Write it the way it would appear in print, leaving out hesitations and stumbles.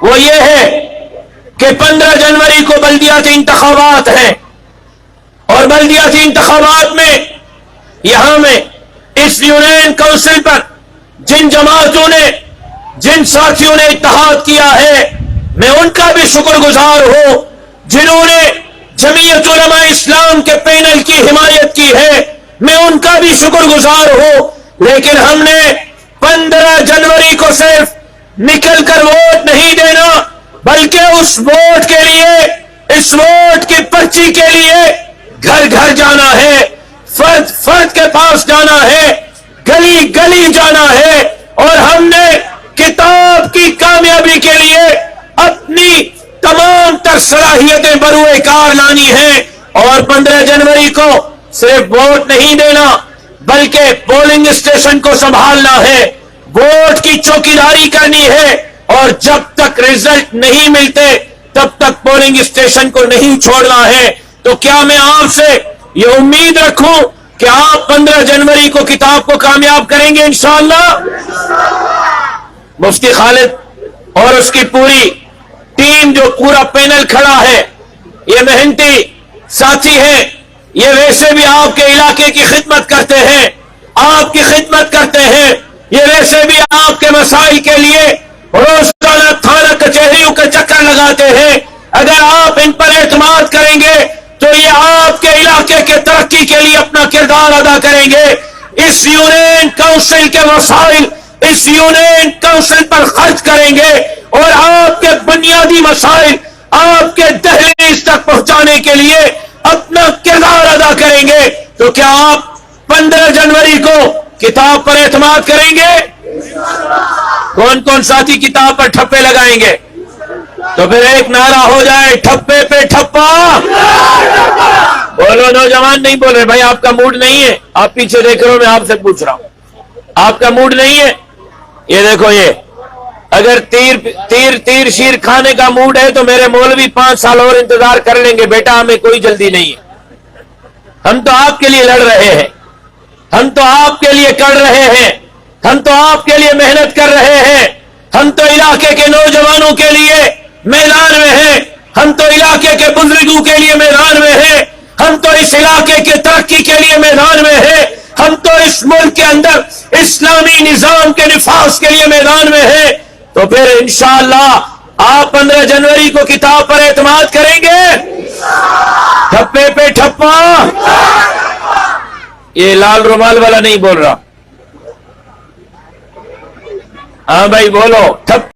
وہ یہ ہے کہ 15 جنوری کو بلدیاتی انتخابات ہیں، اور بلدیاتی انتخابات میں یہاں میں اس یونین کونسل پر جن جماعتوں نے، جن ساتھیوں نے اتحاد کیا ہے، میں ان کا بھی شکر گزار ہوں جنہوں نے جمعیت علماء اسلام کے پینل کی حمایت کی ہے، میں ان کا بھی شکر گزار ہوں۔ لیکن ہم نے 15 جنوری کو صرف نکل کر ووٹ نہیں دینا، بلکہ اس ووٹ کے لیے، اس ووٹ کی پرچی کے لیے گھر گھر جانا ہے، فرد فرد کے پاس جانا ہے، گلی گلی جانا ہے، اور ہم نے کتاب کی کامیابی کے لیے اپنی تمام تر صلاحیتیں بروئے کار لانی ہیں، اور 15 جنوری کو صرف ووٹ نہیں دینا بلکہ پولنگ اسٹیشن کو سنبھالنا ہے، ووٹ کی چوکیداری کرنی ہے، اور جب تک رزلٹ نہیں ملتے تب تک پولنگ اسٹیشن کو نہیں چھوڑنا ہے۔ تو کیا میں آپ سے یہ امید رکھوں کہ آپ 15 جنوری کو کتاب کو کامیاب کریں گے انشاءاللہ؟ مفتی خالد اور اس کی پوری ٹیم، جو پورا پینل کھڑا ہے، یہ محنتی ساتھی ہیں، یہ ویسے بھی آپ کے علاقے کی خدمت کرتے ہیں، آپ کی خدمت کرتے ہیں، یہ ویسے بھی آپ کے مسائل کے لیے روزانہ تھانہ کچہریوں کے چکر لگاتے ہیں۔ اگر آپ ان پر اعتماد کریں گے تو یہ آپ کے علاقے کے ترقی کے لیے اپنا کردار ادا کریں گے۔ اس یونین کونسل کے وسائل اس یونین کونسل پر خرچ کریں گے، اور آپ کے بنیادی مسائل آپ کے دہلیز تک پہنچانے کے لیے اپنا کردار ادا کریں گے۔ تو کیا آپ 15 جنوری کو کتاب پر اعتماد کریں گے؟ کون کون ساتھی کتاب پر ٹھپے لگائیں گے؟ تو پھر ایک نعرہ ہو جائے، ٹھپے پہ ٹھپا۔ بولو، نوجوان نہیں بول رہے بھائی، آپ کا موڈ نہیں ہے، آپ پیچھے دیکھ رہے ہو، میں آپ سے پوچھ رہا ہوں، آپ کا موڈ نہیں ہے؟ یہ دیکھو، یہ اگر تیر شیر کھانے کا موڈ ہے تو میرے مولوی 5 سال اور انتظار کر لیں گے، بیٹا ہمیں کوئی جلدی نہیں ہے، ہم تو آپ کے لیے لڑ رہے ہیں، ہم تو آپ کے لیے کر رہے ہیں، ہم تو آپ کے لیے محنت کر رہے ہیں، ہم تو علاقے کے نوجوانوں کے لیے میدان میں ہیں، ہم تو علاقے کے بزرگوں کے لیے میدان میں ہیں، ہم تو اس علاقے کے ترقی کے لیے میدان میں ہیں، ہم تو اس ملک کے اندر اسلامی نظام کے نفاذ کے لیے میدان میں ہیں۔ تو پھر انشاءاللہ آپ 15 جنوری کو کتاب پر اعتماد کریں گے؟ ٹھپے پہ ٹھپا۔ یہ لال رومال والا نہیں بول رہا، ہاں بھائی بولو، ٹھپ